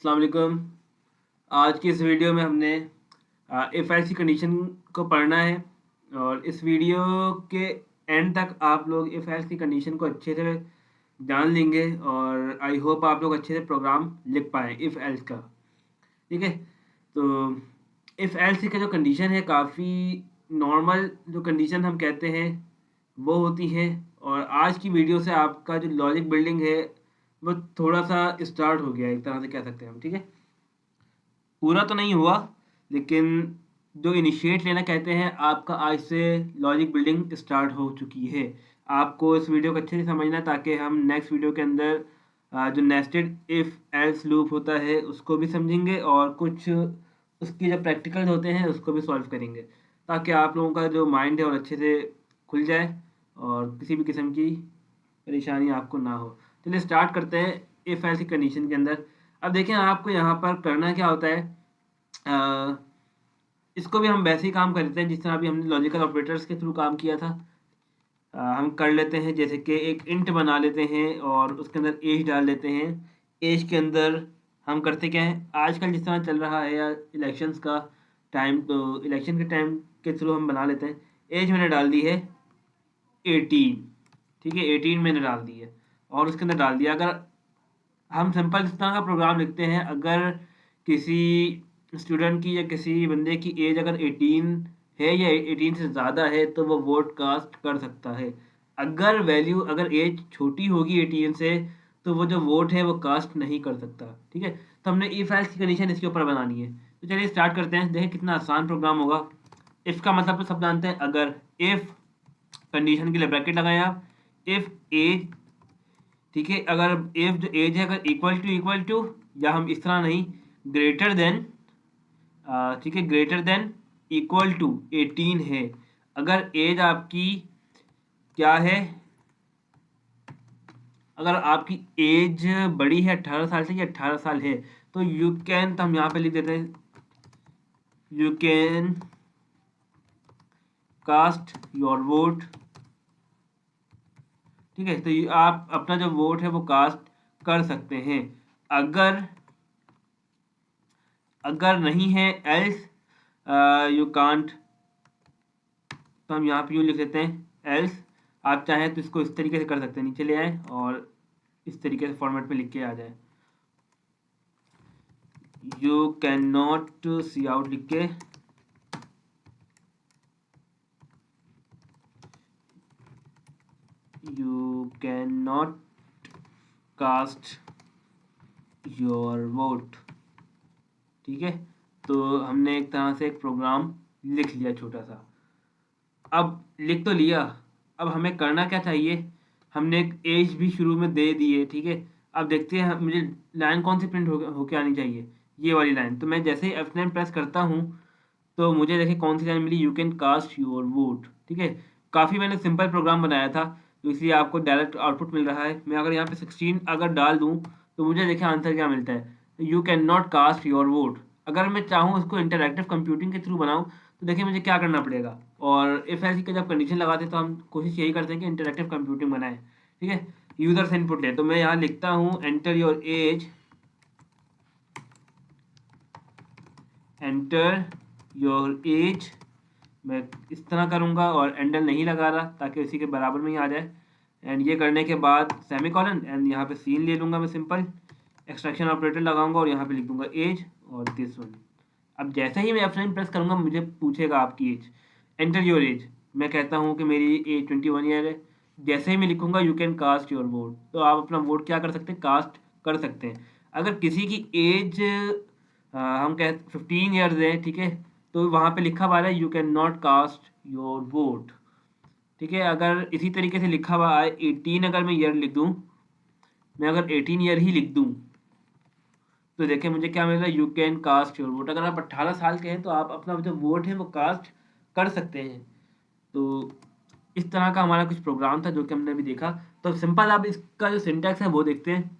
अस्सलाम वालेकुम। आज की इस वीडियो में हमने इफ़ एल्स की कंडीशन को पढ़ना है और इस वीडियो के एंड तक आप लोग इफ़ एल्स की कंडीशन को अच्छे से जान लेंगे और आई होप आप लोग अच्छे से प्रोग्राम लिख पाएँ इफ़ एल्स का। ठीक है? तो इफ़ एल्स का जो कंडीशन है काफ़ी नॉर्मल जो कंडीशन हम कहते हैं वो होती हैं और आज की वीडियो से आपका जो लॉजिक बिल्डिंग है वो थोड़ा-सा स्टार्ट हो गया है, एक तरह से कह सकते हैं हम। ठीक है? पूरा तो नहीं हुआ, लेकिन जो इनिशिएट लेना कहते हैं, आपका आज से लॉजिक बिल्डिंग स्टार्ट हो चुकी है। आपको इस वीडियो को अच्छे से समझना है ताकि हम नेक्स्ट वीडियो के अंदर जो नेस्टेड इफ एल्स लूप होता है, उसको भी समझेंगे और कुछ उसके जो प्रैक्टिकल्स होते हैं, उसको भी सॉल्व करेंगे। ताकि आप लोगों का जो माइंड है और अच्छे से खुल जाए और किसी भी किस्म की परेशानी आपको ना हो। चलिए स्टार्ट करते हैं इफ एल्स की कंडीशन के अंदर। अब देखें आपको यहाँ पर करना क्या होता है। अ, इसको भी हम वैसे ही काम करते हैं जिस तरह अभी हमने लॉजिकल ऑपरेटर्स के थ्रू काम किया था। हम कर लेते हैं जैसे कि एक इंट बना लेते हैं और उसके अंदर एज डाल देते हैं। एज के अंदर हम करते क्या है, आजकल जिस तरह चल रहा है या इलेक्शंस का टाइम, तो इलेक्शन के टाइम के थ्रू हम बना लेते हैं। एज मैंने डाल दी है 18। ठीक है, 18 मैंने डाल दी है और उसके अंदर डाल दिया। अगर हम सिंपल इस तरह का प्रोग्राम लिखते हैं, अगर किसी स्टूडेंट की या किसी बंदे की एज अगर 18 है या 18 से ज़्यादा है तो वो वोट कास्ट कर सकता है। अगर एज छोटी होगी 18 से तो वो जो वोट है वो कास्ट नहीं कर सकता। ठीक है, तो हमने इफ एल्स की कंडीशन इसके ऊपर बनानी है। तो चलिए स्टार्ट करते हैं। देखें कितना आसान प्रोग्राम होगा। इफ़ का मतलब तो सब जानते हैं। अगर इफ़ कंडीशन के लिए ब्रैकेट लगाएं आप, इफ़ एज, ठीक है, अगर एज जो एज है अगर इक्वल टू या हम इस तरह नहीं, ग्रेटर देन, ठीक है, ग्रेटर देन इक्वल टू 18 है। अगर एज आपकी क्या है, अगर आपकी एज बड़ी है 18 साल से या 18 साल है तो यू कैन, तो हम यहाँ पे लिख देते हैं you can cast your vote. ठीक है, तो आप अपना जो वोट है वो कास्ट कर सकते हैं। अगर अगर नहीं है एल्स यू कांट, तो हम यहाँ पे यूँ लिख लेते हैं एल्स। आप चाहें तो इसको इस तरीके से कर सकते हैं, नीचे ले आए और इस तरीके से फॉर्मेट पे लिख के आ जाए। You can not see out लिख के, you can not cast your vote. ठीक है, तो हमने एक तरह से एक प्रोग्राम लिख लिया छोटा सा। अब लिख तो लिया, अब हमें करना क्या चाहिए, हमने एक एज भी शुरू में दे दी है। ठीक है, अब देखते हैं मुझे लाइन कौन सी प्रिंट होके आनी चाहिए, ये वाली लाइन। तो मैं जैसे ही F9 प्रेस करता हूँ तो मुझे देखिए कौन सी लाइन मिली, you can cast your vote. ठीक है, काफ़ी मैंने सिंपल प्रोग्राम बनाया था तो इसलिए आपको डायरेक्ट आउटपुट मिल रहा है। मैं अगर यहाँ पे 16 अगर डाल दूँ तो मुझे देखिए आंसर क्या मिलता है, you can not cast your vote. अगर मैं चाहूँ उसको इंटरैक्टिव कंप्यूटिंग के थ्रू बनाऊँ तो देखिए मुझे क्या करना पड़ेगा। और इफ ऐसी का जब कंडीशन लगाते हैं तो हम कोशिश यही करते हैं कि इंटरैक्टिव कंप्यूटिंग बनाएं। ठीक है, यूज़र से इनपुट ले, तो मैं यहाँ लिखता हूँ enter your age, enter your age. मैं इस तरह करूँगा और एंडर नहीं लगा रहा ताकि उसी के बराबर में ही आ जाए। एंड ये करने के बाद सेमीकोलन एंड यहाँ पे सीन ले लूँगा मैं, सिंपल एक्सट्रैक्शन ऑपरेटर लगाऊंगा और यहाँ पे लिख दूंगा एज और दिस वन। अब जैसे ही मैं F9 प्रेस करूँगा मुझे पूछेगा आपकी एज, एंटर योर एज। मैं कहता हूँ कि मेरी एज 21 ईयर है। जैसे ही मैं लिखूँगा you can cast your vote, तो आप अपना वोट क्या कर सकते हैं, कास्ट कर सकते हैं। अगर किसी की एज हम कह 15 ईयर्स है, ठीक है, तो वहाँ पे लिखा हुआ है you can not cast your vote. ठीक है, अगर इसी तरीके से लिखा हुआ है 18, अगर मैं ईयर लिख दूँ, मैं अगर 18 ईयर ही लिख दूँ तो देखिए मुझे क्या मिल रहा है, you can cast your vote. अगर आप 18 साल के हैं तो आप अपना जो वोट है वो कास्ट कर सकते हैं। तो इस तरह का हमारा कुछ प्रोग्राम था जो कि हमने अभी देखा। तो सिंपल आप इसका जो सिंटैक्स है वो देखते हैं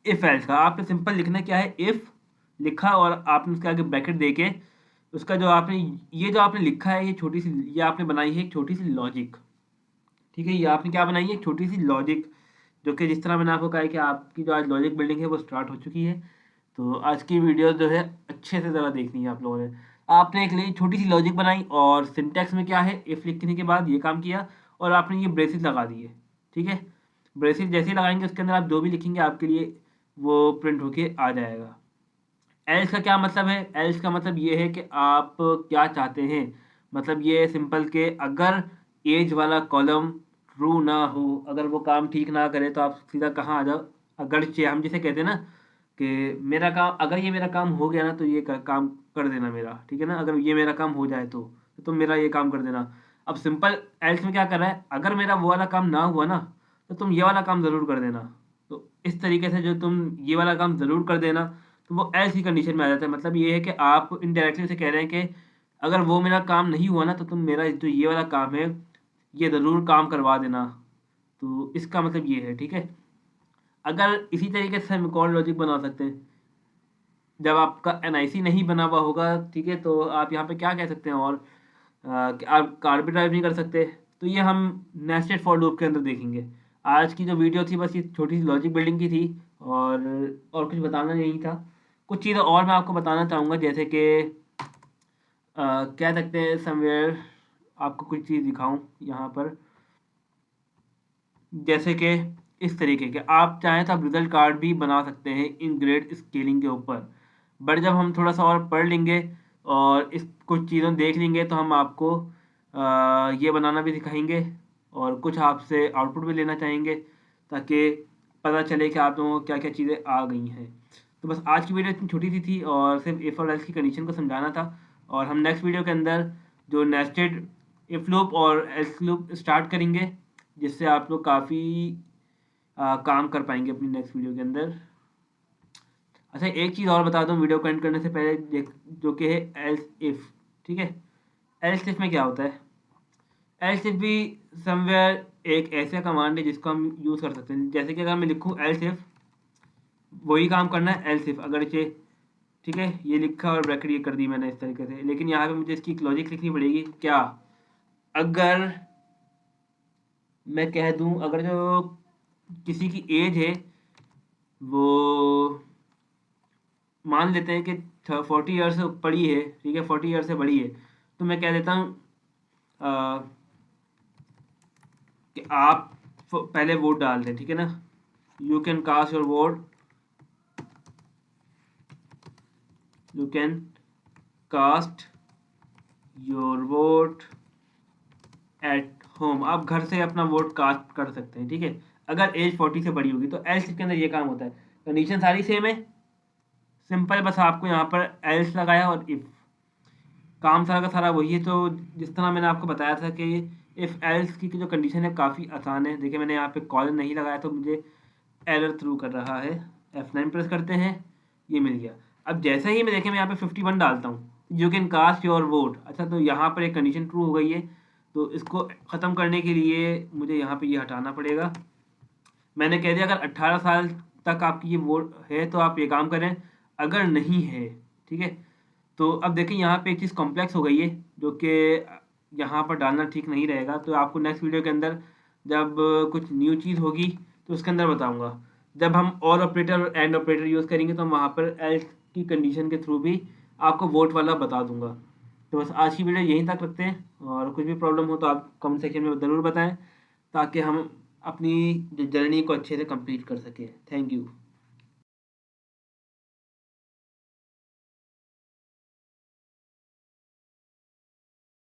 इफ एल्स का। आपने सिंपल लिखना क्या है, इफ लिखा और आपने उसके आगे ब्रैकेट दे के उसका जो आपने ये जो आपने लिखा है, ये छोटी सी ये आपने बनाई है एक छोटी सी लॉजिक। ठीक है, ये आपने क्या बनाई है, एक छोटी सी लॉजिक, जो कि जिस तरह मैंने आपको कहा है कि आपकी जो आज लॉजिक बिल्डिंग है वो स्टार्ट हो चुकी है। तो आज की वीडियो जो है अच्छे से ज़रा देखनी है आप लोगों ने। आपने एक लिए छोटी सी लॉजिक बनाई और सिंटैक्स में क्या है, इफ़ लिखने के बाद ये काम किया और आपने ये ब्रेसेस लगा दिए। ठीक है, ब्रेसेस जैसे ही लगाएंगे उसके अंदर आप जो भी लिखेंगे आपके लिए वो प्रिंट होके आ जाएगा। एल्स का क्या मतलब है? एल्स का मतलब ये है कि आप क्या चाहते हैं। मतलब ये सिंपल के अगर एज वाला कॉलम ट्रू ना हो, अगर वो काम ठीक ना करे तो आप सीधा कहाँ आ जाओ, अगर हम जिसे कहते हैं ना कि मेरा काम, अगर ये मेरा काम हो गया ना तो ये काम कर देना मेरा, ठीक है ना, अगर ये मेरा काम हो जाए तो तुम मेरा ये काम कर देना। अब सिंपल एल्स में क्या कर रहा है, अगर मेरा वो वाला काम ना हुआ ना तो तुम ये वाला काम ज़रूर कर देना। तो इस तरीके से जो तुम ये वाला काम ज़रूर कर देना तो वो एल्स की कंडीशन में आ जाता है। मतलब ये है कि आप इनडायरेक्टली उसे कह रहे हैं कि अगर वो मेरा काम नहीं हुआ ना तो तुम मेरा जो ये वाला काम है ये ज़रूर काम करवा देना। तो इसका मतलब ये है, ठीक है। अगर इसी तरीके से हम एक और लॉजिक बना सकते हैं, जब आपका एनआईसी नहीं बना हुआ होगा, ठीक है, तो आप यहाँ पे क्या कह सकते हैं और कि आप कार भी ड्राइव नहीं कर सकते। तो ये हम नेस्टेड फॉर लूप के अंदर देखेंगे। आज की जो वीडियो थी बस ये छोटी सी लॉजिक बिल्डिंग की थी और कुछ बताना नहीं था। कुछ चीज़ें और मैं आपको बताना चाहूँगा, जैसे कि कह सकते हैं समवेयर आपको कुछ चीज़ दिखाऊं यहाँ पर, जैसे कि इस तरीके के आप चाहें तो आप रिजल्ट कार्ड भी बना सकते हैं इन ग्रेड स्केलिंग के ऊपर। बट जब हम थोड़ा सा और पढ़ लेंगे और इस कुछ चीज़ों देख लेंगे तो हम आपको ये बनाना भी सिखाएंगे और कुछ आपसे आउटपुट भी लेना चाहेंगे ताकि पता चले कि आप लोगों को क्या क्या चीज़ें आ गई हैं। तो बस आज की वीडियो इतनी छोटी सी थी और सिर्फ इफ़ और एल्स की कंडीशन को समझाना था। और हम नेक्स्ट वीडियो के अंदर जो नेस्टेड इफ लूप और एल्स लूप स्टार्ट करेंगे, जिससे आप लोग काफ़ी काम कर पाएंगे अपनी नेक्स्ट वीडियो के अंदर। अच्छा, एक चीज़ और बता दूं वीडियो को एंड करने से पहले, जो कि है एल्स इफ। ठीक है, एल्स इफ में क्या होता है? एल्स इफ भी समवेयर एक ऐसा कमांड है जिसको हम यूज़ कर सकते हैं। जैसे कि अगर मैं लिखूँ एल्स इफ, वही काम करना है एल्स इफ अगर इसे, ठीक है, ये लिखा और ब्रैकेट ये कर दी मैंने इस तरीके से, लेकिन यहाँ पे मुझे इसकी एक लॉजिक लिखनी पड़ेगी। क्या? अगर मैं कह दूं अगर जो किसी की एज है वो मान लेते हैं कि 40 ईयर से बड़ी है, ठीक है, 40 ईयर से बड़ी है, तो मैं कह देता हूँ कि आप पहले वोट डाल दें, ठीक है ना। You can cast your vote, you can cast your vote at home. आप घर से अपना वोट कास्ट कर सकते हैं, ठीक है, अगर एज 40 से बड़ी होगी। तो एल्स के अंदर ये काम होता है। कंडीशन सारी सेम है, सिंपल, बस आपको यहाँ पर एल्स लगाया और इफ, काम सारा का सारा वही है। तो जिस तरह मैंने आपको बताया था कि इफ़ एल्स की जो कंडीशन है काफ़ी आसान है। देखिए मैंने यहाँ पे कॉलन नहीं लगाया तो मुझे एरर थ्रू कर रहा है। F9 प्रेस करते हैं, ये मिल गया। अब जैसे ही मैं देखें मैं यहाँ पे 51 डालता हूँ, you can cast your vote. अच्छा, तो यहाँ पर एक कंडीशन ट्रू हो गई है, तो इसको ख़त्म करने के लिए मुझे यहाँ पे ये हटाना पड़ेगा। मैंने कह दिया अगर 18 साल तक आपकी ये वोट है तो आप ये काम करें, अगर नहीं है, ठीक है। तो अब देखिए यहाँ पे एक चीज़ कॉम्प्लेक्स हो गई है जो कि यहाँ पर डालना ठीक नहीं रहेगा। तो आपको नेक्स्ट वीडियो के अंदर जब कुछ न्यू चीज़ होगी तो उसके अंदर बताऊँगा। जब हम और ऑपरेटर और एंड ऑपरेटर यूज़ करेंगे तो हम वहाँ पर एल्स की कंडीशन के थ्रू भी आपको वोट वाला बता दूंगा। तो बस आज की वीडियो यहीं तक रखते हैं और कुछ भी प्रॉब्लम हो तो आप कमेंट सेक्शन में ज़रूर बताएं ताकि हम अपनी जर्नी को अच्छे से कंप्लीट कर सकें। Thank you.